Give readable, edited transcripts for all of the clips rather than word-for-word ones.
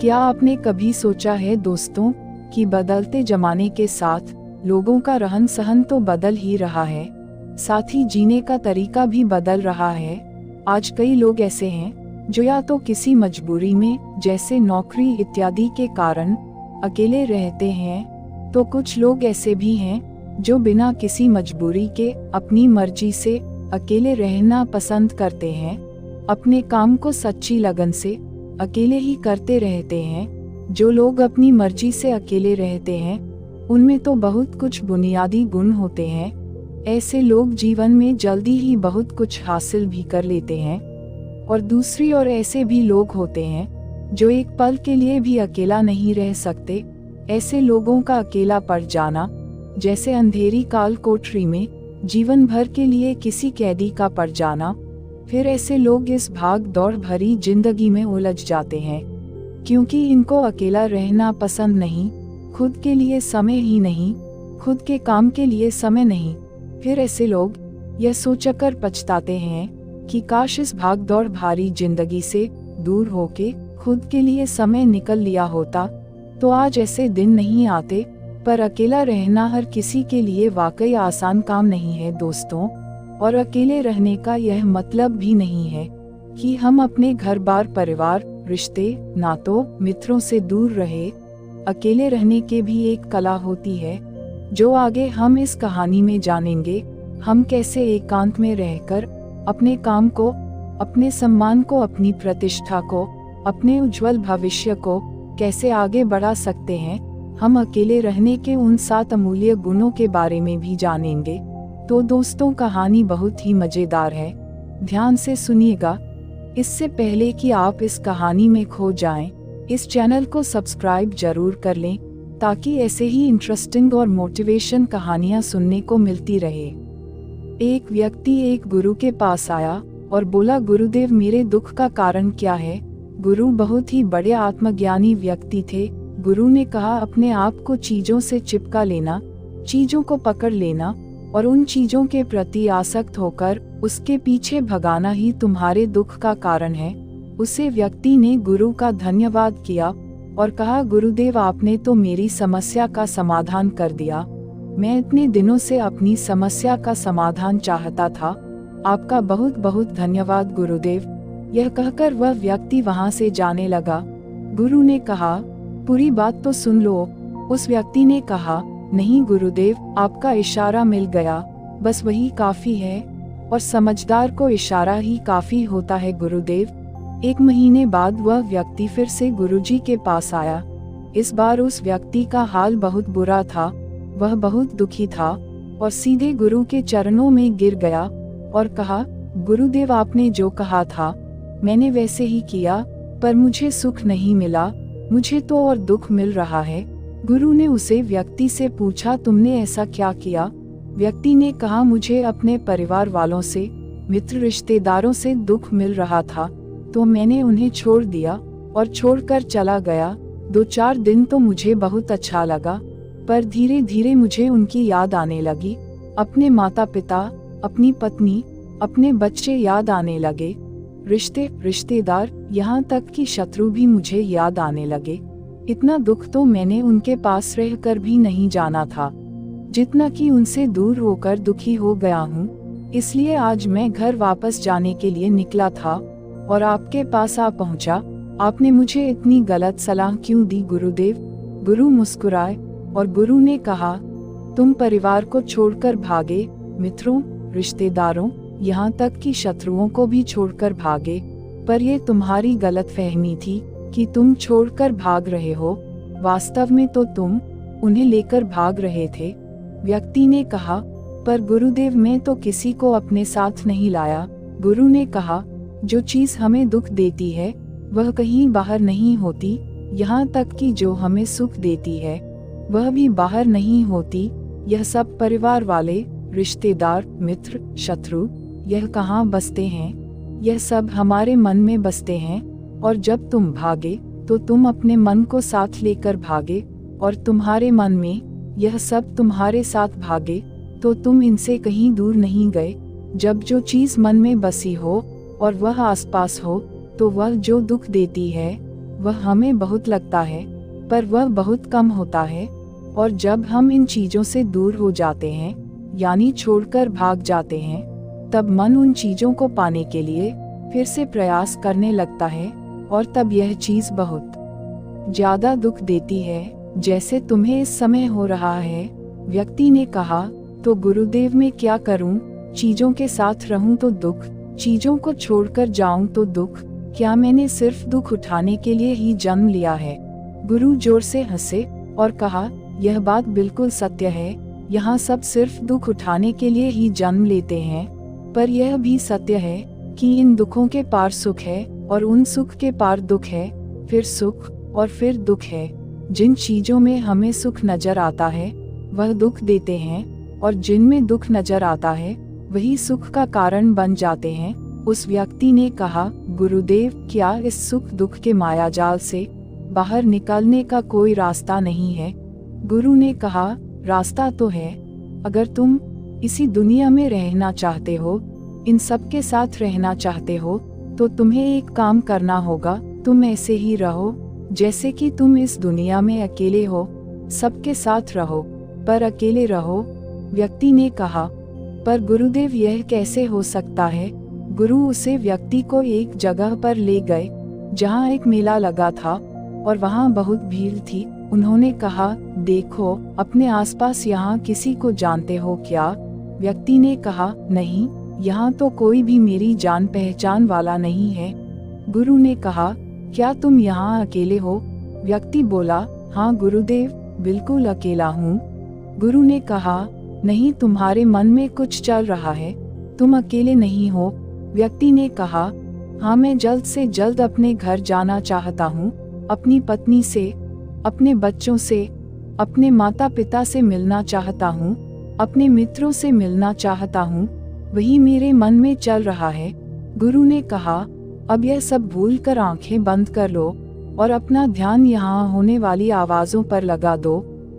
क्या आपने कभी सोचा है दोस्तों कि बदलते जमाने के साथ लोगों का रहन सहन तो बदल ही रहा है, साथ ही जीने का तरीका भी बदल रहा है। आज कई लोग ऐसे हैं जो या तो किसी मजबूरी में जैसे नौकरी इत्यादि के कारण अकेले रहते हैं, तो कुछ लोग ऐसे भी हैं जो बिना किसी मजबूरी के अपनी मर्जी से अकेले रहना पसंद करते हैं। अपने काम को सच्ची लगन से अकेले ही करते रहते हैं। जो लोग अपनी मर्जी से अकेले रहते हैं उनमें तो बहुत कुछ बुनियादी गुण होते हैं। ऐसे लोग जीवन में जल्दी ही बहुत कुछ हासिल भी कर लेते हैं। और दूसरी ओर ऐसे भी लोग होते हैं जो एक पल के लिए भी अकेला नहीं रह सकते। ऐसे लोगों का अकेला पड़ जाना जैसे अंधेरी काल कोठरी में जीवन भर के लिए किसी कैदी का पड़ जाना। फिर ऐसे लोग इस भाग दौड़ भरी जिंदगी में उलझ जाते हैं क्योंकि इनको अकेला रहना पसंद नहीं, खुद के लिए समय ही नहीं, खुद के काम के लिए समय नहीं। फिर ऐसे लोग यह सोचकर पछताते हैं कि काश इस भाग दौड़ भारी जिंदगी से दूर होके खुद के लिए समय निकल लिया होता तो आज ऐसे दिन नहीं आते। पर अकेला रहना हर किसी के लिए वाकई आसान काम नहीं है दोस्तों। और अकेले रहने का यह मतलब भी नहीं है कि हम अपने घर बार परिवार रिश्ते नातों मित्रों से दूर रहे। अकेले रहने के भी एक कला होती है जो आगे हम इस कहानी में जानेंगे। हम कैसे एकांत में रहकर अपने काम को, अपने सम्मान को, अपनी प्रतिष्ठा को, अपने उज्जवल भविष्य को कैसे आगे बढ़ा सकते हैं। हम अकेले रहने के उन 7 अमूल्य गुणों के बारे में भी जानेंगे। तो दोस्तों कहानी बहुत ही मजेदार है, ध्यान से सुनिएगा। इससे पहले कि आप इस कहानी में खो जाएं, इस चैनल को सब्सक्राइब जरूर कर लें ताकि ऐसे ही इंटरेस्टिंग और मोटिवेशन कहानियां सुनने को मिलती रहे। एक व्यक्ति एक गुरु के पास आया और बोला, गुरुदेव मेरे दुख का कारण क्या है। गुरु बहुत ही बड़े आत्मज्ञानी व्यक्ति थे। गुरु ने कहा, अपने आप को चीजों से चिपका लेना, चीजों को पकड़ लेना और उन चीजों के प्रति आसक्त होकर उसके पीछे भगाना ही तुम्हारे दुख का कारण है। उसे व्यक्ति ने गुरु का धन्यवाद किया और कहा, गुरुदेव आपने तो मेरी समस्या का समाधान कर दिया। मैं इतने दिनों से अपनी समस्या का समाधान चाहता था। आपका बहुत बहुत धन्यवाद गुरुदेव। यह कहकर वह व्यक्ति वहां से जाने लगा। गुरु ने कहा, पूरी बात तो सुन लो। उस व्यक्ति ने कहा, नहीं गुरुदेव, आपका इशारा मिल गया, बस वही काफी है। और समझदार को इशारा ही काफी होता है गुरुदेव। 1 महीने बाद वह व्यक्ति फिर से गुरुजी के पास आया। इस बार उस व्यक्ति का हाल बहुत बुरा था। वह बहुत दुखी था और सीधे गुरु के चरणों में गिर गया और कहा, गुरुदेव आपने जो कहा था मैंने वैसे ही किया, पर मुझे सुख नहीं मिला, मुझे तो और दुख मिल रहा है। गुरु ने उसे व्यक्ति से पूछा, तुमने ऐसा क्या किया। व्यक्ति ने कहा, मुझे अपने परिवार वालों से, मित्र रिश्तेदारों से दुख मिल रहा था तो मैंने उन्हें छोड़ दिया और छोड़कर चला गया। 2-4 दिन तो मुझे बहुत अच्छा लगा, पर धीरे धीरे मुझे उनकी याद आने लगी। अपने माता पिता, अपनी पत्नी, अपने बच्चे याद आने लगे। रिश्तेदार, यहाँ तक कि शत्रु भी मुझे याद आने लगे। इतना दुख तो मैंने उनके पास रहकर भी नहीं जाना था जितना कि उनसे दूर होकर दुखी हो गया हूँ। इसलिए आज मैं घर वापस जाने के लिए निकला था और आपके पास आ पहुँचा। आपने मुझे इतनी गलत सलाह क्यों दी गुरुदेव। गुरु मुस्कुराए और गुरु ने कहा, तुम परिवार को छोड़कर भागे, मित्रों, रिश्तेदारों, यहाँ तक कि शत्रुओं को भी छोड़कर भागे, पर यह तुम्हारी गलतफहमी थी कि तुम छोड़कर भाग रहे हो। वास्तव में तो तुम उन्हें लेकर भाग रहे थे। व्यक्ति ने कहा, पर गुरुदेव मैं तो किसी को अपने साथ नहीं लाया। गुरु ने कहा, जो चीज हमें दुख देती है वह कहीं बाहर नहीं होती, यहाँ तक कि जो हमें सुख देती है वह भी बाहर नहीं होती। यह सब परिवार वाले, रिश्तेदार, मित्र, शत्रु, यह कहाँ बसते हैं। यह सब हमारे मन में बसते हैं। और जब तुम भागे तो तुम अपने मन को साथ लेकर भागे और तुम्हारे मन में यह सब तुम्हारे साथ भागे तो तुम इनसे कहीं दूर नहीं गए। जब जो चीज मन में बसी हो और वह आसपास हो तो वह जो दुख देती है वह हमें बहुत लगता है, पर वह बहुत कम होता है। और जब हम इन चीजों से दूर हो जाते हैं, यानी छोड़कर भाग जाते हैं, तब मन उन चीजों को पाने के लिए फिर से प्रयास करने लगता है, और तब यह चीज बहुत ज्यादा दुख देती है, जैसे तुम्हें इस समय हो रहा है। व्यक्ति ने कहा, तो गुरुदेव मैं क्या करूं? चीजों के साथ रहूं तो दुख, चीजों को छोड़कर जाऊं तो दुख। क्या मैंने सिर्फ दुख उठाने के लिए ही जन्म लिया है? गुरु जोर से हंसे और कहा, यह बात बिल्कुल सत्य है। यहाँ सब सिर्फ दुख उठाने के लिए ही जन्म लेते हैं, पर यह भी सत्य है कि इन दुखों के पार सुख है, और उन सुख के पार दुख है, फिर सुख और फिर दुख है। जिन चीजों में हमें सुख नजर आता है वह दुख देते हैं, और जिनमें दुख नजर आता है वही सुख का कारण बन जाते हैं। उस व्यक्ति ने कहा, गुरुदेव क्या इस सुख दुख के मायाजाल से बाहर निकलने का कोई रास्ता नहीं है? गुरु ने कहा, रास्ता तो है। अगर तुम इसी दुनिया में रहना चाहते हो, इन सब के साथ रहना चाहते हो, तो तुम्हें एक काम करना होगा। तुम ऐसे ही रहो जैसे कि तुम इस दुनिया में अकेले हो। सबके साथ रहो पर अकेले रहो। व्यक्ति ने कहा, पर गुरुदेव यह कैसे हो सकता है? गुरु उसे व्यक्ति को एक जगह पर ले गए जहाँ एक मेला लगा था, और वहाँ बहुत भीड़ थी। उन्होंने कहा, देखो अपने आसपास यहाँ किसी को जानते हो क्या? व्यक्ति ने कहा, नहीं, यहाँ तो कोई भी मेरी जान पहचान वाला नहीं है। गुरु ने कहा, क्या तुम यहाँ अकेले हो? व्यक्ति बोला, हाँ गुरुदेव, बिल्कुल अकेला हूँ। गुरु ने कहा, नहीं, तुम्हारे मन में कुछ चल रहा है, तुम अकेले नहीं हो। व्यक्ति ने कहा, हाँ मैं जल्द से जल्द अपने घर जाना चाहता हूँ, अपनी पत्नी से, अपने बच्चों से, अपने माता पिता से मिलना चाहता हूँ, अपने मित्रों से मिलना चाहता हूँ, वही मेरे मन में चल रहा है। गुरु ने कहा, अब यह सब भूल कर आंखें बंद कर लो और अपना ध्यान यहाँ होने वाली आवाजों पर लगा दो।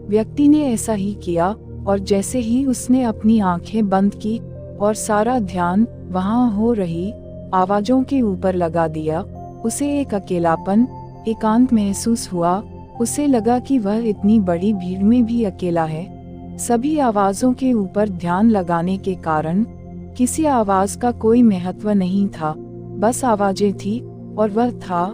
व्यक्ति ने ऐसा ही किया, और जैसे ही उसने अपनी आंखें बंद की और सारा ध्यान वहाँ हो रही आवाजों के ऊपर लगा दिया, उसे एक अकेलापन, एकांत महसूस हुआ। उसे लगा कि वह इतनी बड़ी भीड़ में भी अकेला है। सभी आवाजों के ऊपर ध्यान लगाने के कारण किसी आवाज का कोई महत्व नहीं था, बस आवाजें थी और वह था।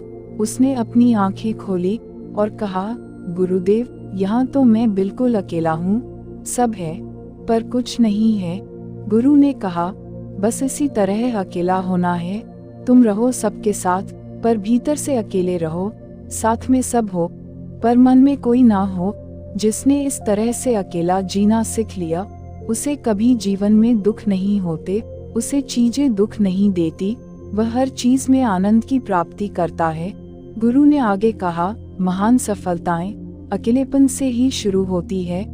उसने अपनी आंखें खोली और कहा, गुरुदेव, यहाँ तो मैं बिल्कुल अकेला हूँ, सब है पर कुछ नहीं है। गुरु ने कहा, बस इसी तरह अकेला होना है। तुम रहो सबके साथ, पर भीतर से अकेले रहो। साथ में सब हो पर मन में कोई ना हो। जिसने इस तरह से अकेला जीना सीख लिया, उसे कभी जीवन में दुख नहीं होते, उसे चीजें दुख नहीं देती, वह हर चीज में आनंद की प्राप्ति करता है। गुरु ने आगे कहा, महान सफलताएं अकेलेपन से ही शुरू होती है।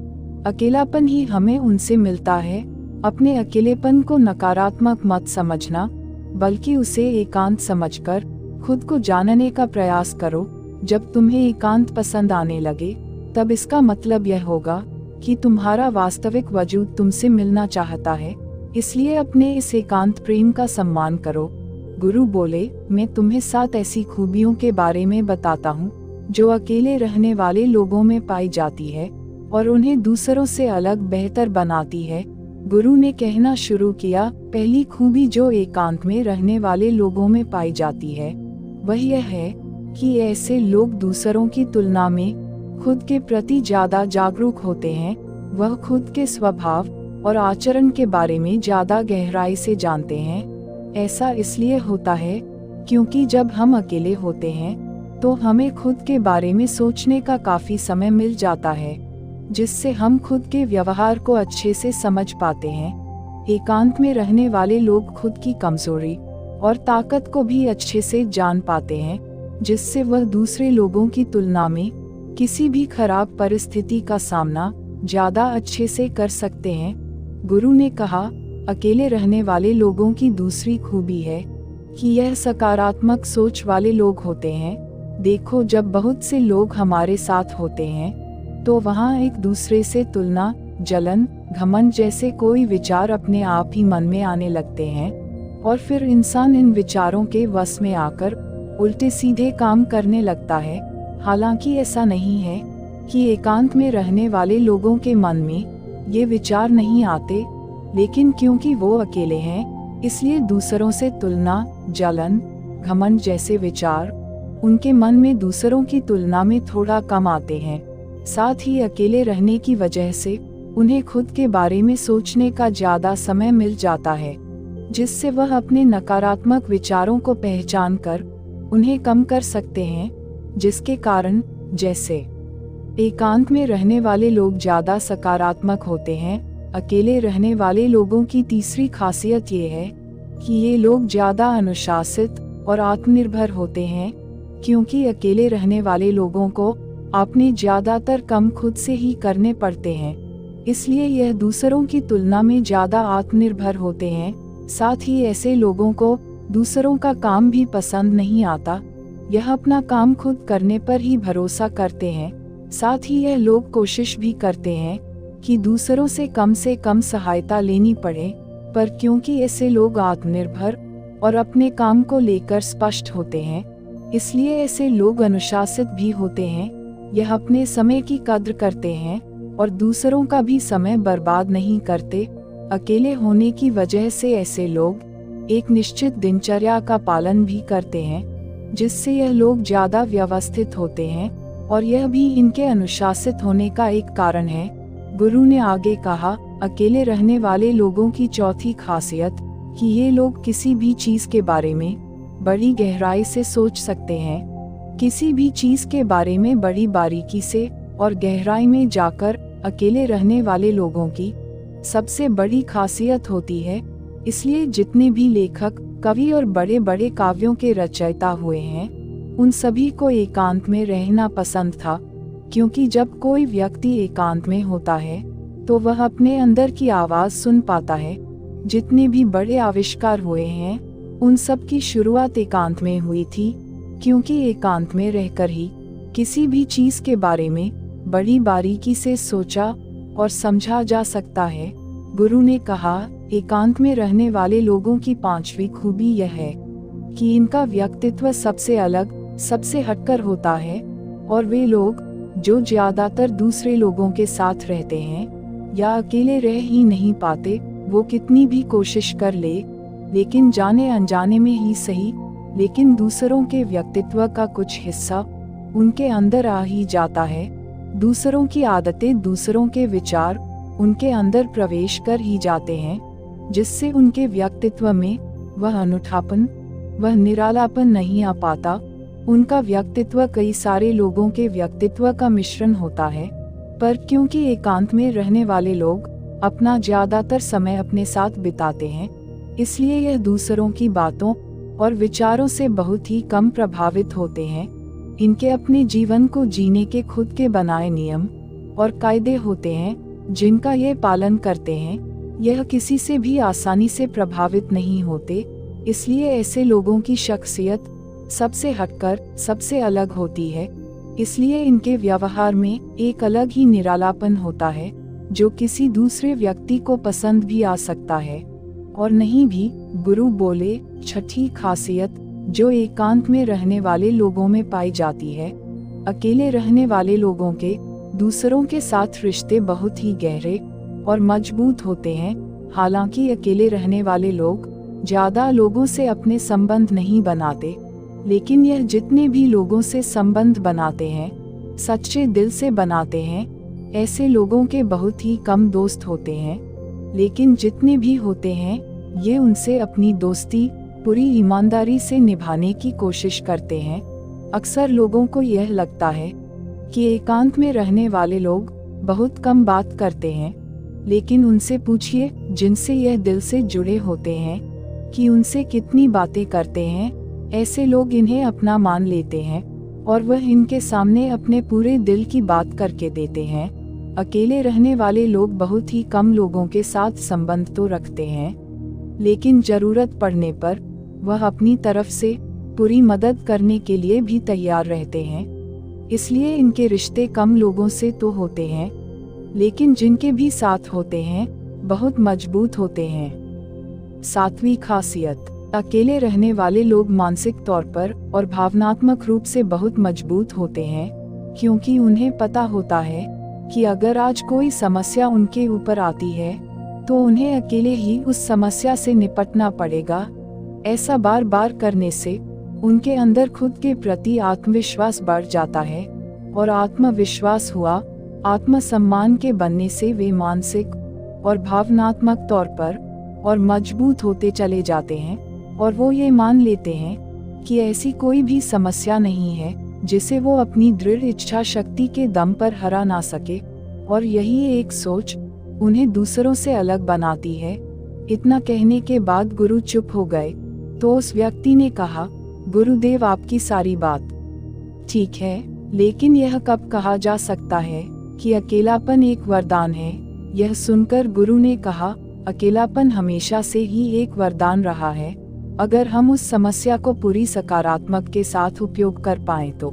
अकेलापन ही हमें उनसे मिलता है। अपने अकेलेपन को नकारात्मक मत समझना, बल्कि उसे एकांत समझकर खुद को जानने का प्रयास करो। जब तुम्हें एकांत पसंद आने लगे, तब इसका मतलब यह होगा कि तुम्हारा वास्तविक वजूद तुमसे मिलना चाहता है। इसलिए अपने इस एकांत प्रेम का सम्मान करो। गुरु बोले, मैं तुम्हें 7 ऐसी खूबियों के बारे में बताता हूँ जो अकेले रहने वाले लोगों में पाई जाती है और उन्हें दूसरों से अलग बेहतर बनाती है। गुरु ने कहना शुरू किया, पहली खूबी जो एकांत में रहने वाले लोगों में पाई जाती है वह यह है कि ऐसे लोग दूसरों की तुलना में खुद के प्रति ज्यादा जागरूक होते हैं। वह खुद के स्वभाव और आचरण के बारे में ज्यादा गहराई से जानते हैं। ऐसा इसलिए होता है क्योंकि जब हम अकेले होते हैं तो हमें खुद के बारे में सोचने का काफी समय मिल जाता है, जिससे हम खुद के व्यवहार को अच्छे से समझ पाते हैं। एकांत में रहने वाले लोग खुद की कमजोरी और ताकत को भी अच्छे से जान पाते हैं, जिससे वह दूसरे लोगों की तुलना में किसी भी खराब परिस्थिति का सामना ज्यादा अच्छे से कर सकते हैं। गुरु ने कहा, अकेले रहने वाले लोगों की दूसरी खूबी है कि यह सकारात्मक सोच वाले लोग होते हैं। देखो, जब बहुत से लोग हमारे साथ होते हैं तो वहाँ एक दूसरे से तुलना, जलन, घमंड जैसे कोई विचार अपने आप ही मन में आने लगते हैं, और फिर इंसान इन विचारों के वश में आकर उल्टे सीधे काम करने लगता है। हालांकि ऐसा नहीं है कि एकांत में रहने वाले लोगों के मन में ये विचार नहीं आते, लेकिन क्योंकि वो अकेले हैं, इसलिए दूसरों से तुलना, जलन, घमंड जैसे विचार उनके मन में दूसरों की तुलना में थोड़ा कम आते हैं। साथ ही अकेले रहने की वजह से उन्हें खुद के बारे में सोचने का ज्यादा समय मिल जाता है, जिससे वह अपने नकारात्मक विचारों को पहचान कर उन्हें कम कर सकते हैं, जिसके कारण जैसे एकांत में रहने वाले लोग ज्यादा सकारात्मक होते हैं। अकेले रहने वाले लोगों की तीसरी खासियत ये है कि ये लोग ज्यादा अनुशासित और आत्मनिर्भर होते हैं, क्योंकि अकेले रहने वाले लोगों को अपने ज्यादातर काम खुद से ही करने पड़ते हैं, इसलिए यह दूसरों की तुलना में ज्यादा आत्मनिर्भर होते हैं। साथ ही ऐसे लोगों को दूसरों का काम भी पसंद नहीं आता, यह अपना काम खुद करने पर ही भरोसा करते हैं। साथ ही यह लोग कोशिश भी करते हैं कि दूसरों से कम सहायता लेनी पड़े, पर क्योंकि ऐसे लोग आत्मनिर्भर और अपने काम को लेकर स्पष्ट होते हैं, इसलिए ऐसे लोग अनुशासित भी होते हैं। यह अपने समय की कद्र करते हैं और दूसरों का भी समय बर्बाद नहीं करते। अकेले होने की वजह से ऐसे लोग एक निश्चित दिनचर्या का पालन भी करते हैं, जिससे यह लोग ज्यादा व्यवस्थित होते हैं और यह भी इनके अनुशासित होने का एक कारण है। गुरु ने आगे कहा, अकेले रहने वाले लोगों की चौथी खासियत कि ये लोग किसी भी चीज के बारे में बड़ी गहराई से सोच सकते हैं। किसी भी चीज के बारे में बड़ी बारीकी से और गहराई में जाकर अकेले रहने वाले लोगों की सबसे बड़ी खासियत होती है। इसलिए जितने भी लेखक, कवि और बड़े बड़े काव्यों के रचयिता हुए हैं, उन सभी को एकांत में रहना पसंद था, क्योंकि जब कोई व्यक्ति एकांत में होता है तो वह अपने अंदर की आवाज सुन पाता है। जितने भी बड़े आविष्कार हुए हैं, उन सब की शुरुआत एकांत में हुई थी, क्योंकि एकांत में रहकर ही किसी भी चीज के बारे में बड़ी बारीकी से सोचा और समझा जा सकता है। गुरु ने कहा, एकांत में रहने वाले लोगों की पांचवी खूबी यह है कि इनका व्यक्तित्व सबसे अलग, सबसे हटकर होता है, और वे लोग जो ज्यादातर दूसरे लोगों के साथ रहते हैं या अकेले रह ही नहीं पाते, वो कितनी भी कोशिश कर ले, लेकिन जाने अनजाने में ही सही, लेकिन दूसरों के व्यक्तित्व का कुछ हिस्सा उनके अंदर आ ही जाता है। दूसरों की आदतें, दूसरों के विचार उनके अंदर प्रवेश कर ही जाते हैं, जिससे उनके व्यक्तित्व में वह अनूठापन, वह निरालापन नहीं आ पाता। उनका व्यक्तित्व कई सारे लोगों के व्यक्तित्व का मिश्रण होता है, पर क्योंकि एकांत में रहने वाले लोग अपना ज्यादातर समय अपने साथ बिताते हैं, इसलिए यह दूसरों की बातों और विचारों से बहुत ही कम प्रभावित होते हैं। इनके अपने जीवन को जीने के खुद के बनाए नियम और कायदे होते हैं, जिनका ये पालन करते हैं। यह किसी से भी आसानी से प्रभावित नहीं होते, इसलिए ऐसे लोगों की शख्सियत सबसे हटकर, सबसे अलग होती है। इसलिए इनके व्यवहार में एक अलग ही निरालापन होता है, जो किसी दूसरे व्यक्ति को पसंद भी आ सकता है और नहीं भी। गुरु बोले, छठी खासियत जो एकांत में रहने वाले लोगों में पाई जाती है, अकेले रहने वाले लोगों के दूसरों के साथ रिश्ते बहुत ही गहरे और मजबूत होते हैं। हालांकि अकेले रहने वाले लोग ज्यादा लोगों से अपने संबंध नहीं बनाते, लेकिन यह जितने भी लोगों से संबंध बनाते हैं, सच्चे दिल से बनाते हैं। ऐसे लोगों के बहुत ही कम दोस्त होते हैं, लेकिन जितने भी होते हैं, ये उनसे अपनी दोस्ती पूरी ईमानदारी से निभाने की कोशिश करते हैं। अक्सर लोगों को यह लगता है कि एकांत में रहने वाले लोग बहुत कम बात करते हैं, लेकिन उनसे पूछिए जिनसे यह दिल से जुड़े होते हैं कि उनसे कितनी बातें करते हैं। ऐसे लोग इन्हें अपना मान लेते हैं और वह इनके सामने अपने पूरे दिल की बात करके देते हैं। अकेले रहने वाले लोग बहुत ही कम लोगों के साथ संबंध तो रखते हैं, लेकिन जरूरत पड़ने पर वह अपनी तरफ से पूरी मदद करने के लिए भी तैयार रहते हैं। इसलिए इनके रिश्ते कम लोगों से तो होते हैं, लेकिन जिनके भी साथ होते हैं बहुत मजबूत होते हैं। सातवीं खासियत, अकेले रहने वाले लोग मानसिक तौर पर और भावनात्मक रूप से बहुत मजबूत होते हैं, क्योंकि उन्हें पता होता है कि अगर आज कोई समस्या उनके ऊपर आती है तो उन्हें अकेले ही उस समस्या से निपटना पड़ेगा। ऐसा बार बार करने से उनके अंदर खुद के प्रति आत्मविश्वास बढ़ जाता है, और आत्मविश्वास हुआ आत्मसम्मान के बनने से वे मानसिक और भावनात्मक तौर पर और मजबूत होते चले जाते हैं, और वो ये मान लेते हैं कि ऐसी कोई भी समस्या नहीं है जिसे वो अपनी दृढ़ इच्छा शक्ति के दम पर हरा ना सके, और यही एक सोच उन्हें दूसरों से अलग बनाती है। इतना कहने के बाद गुरु चुप हो गए, तो उस व्यक्ति ने कहा, गुरुदेव आपकी सारी बात ठीक है, लेकिन यह कब कहा जा सकता है कि अकेलापन एक वरदान है? यह सुनकर गुरु ने कहा, अकेलापन हमेशा से ही एक वरदान रहा है, अगर हम उस समस्या को पूरी सकारात्मक के साथ उपयोग कर पाएं तो।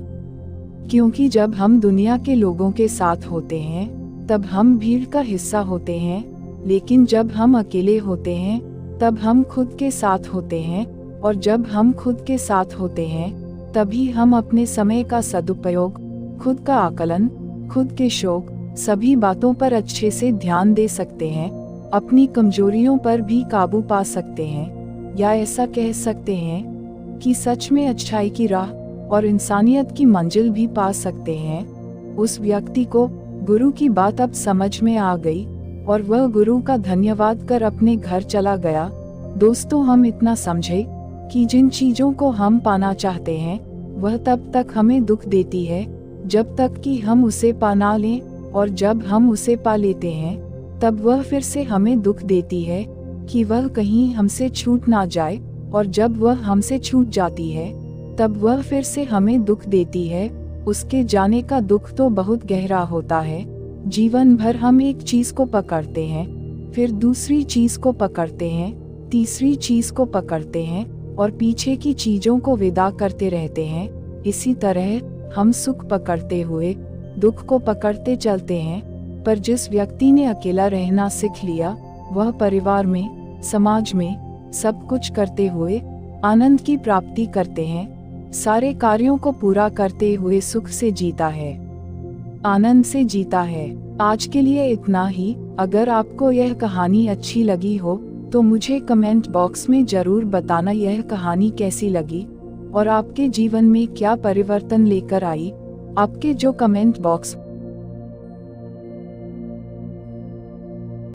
क्योंकि जब हम दुनिया के लोगों के साथ होते हैं तब हम भीड़ का हिस्सा होते हैं, लेकिन जब हम अकेले होते हैं तब हम खुद के साथ होते हैं, और जब हम खुद के साथ होते हैं तभी हम अपने समय का सदुपयोग, खुद का आकलन, खुद के शौक, सभी बातों पर अच्छे से ध्यान दे सकते हैं, अपनी कमजोरियों पर भी काबू पा सकते हैं, या ऐसा कह सकते हैं कि सच में अच्छाई की राह और इंसानियत की मंजिल भी पा सकते हैं। उस व्यक्ति को गुरु की बात अब समझ में आ गई, और वह गुरु का धन्यवाद कर अपने घर चला गया। दोस्तों, हम इतना समझे कि जिन चीजों को हम पाना चाहते हैं वह तब तक हमें दुख देती है जब तक कि हम उसे पा ना लें, और जब हम उसे पा लेते हैं तब वह फिर से हमें दुख देती है कि वह कहीं हमसे छूट ना जाए, और जब वह हमसे छूट जाती है तब वह फिर से हमें दुख देती है। उसके जाने का दुख तो बहुत गहरा होता है। जीवन भर हम एक चीज को पकड़ते हैं, फिर दूसरी चीज को पकड़ते हैं, तीसरी चीज को पकड़ते हैं, और पीछे की चीजों को विदा करते रहते हैं। इसी तरह हम सुख पकड़ते हुए दुख को पकड़ते चलते हैं, पर जिस व्यक्ति ने अकेला रहना सीख लिया वह परिवार में, समाज में सब कुछ करते हुए आनंद की प्राप्ति करते हैं, सारे कार्यों को पूरा करते हुए सुख से जीता है, आनंद से जीता है। आज के लिए इतना ही। अगर आपको यह कहानी अच्छी लगी हो तो मुझे कमेंट बॉक्स में जरूर बताना यह कहानी कैसी लगी और आपके जीवन में क्या परिवर्तन लेकर आई। आपके जो कमेंट बॉक्स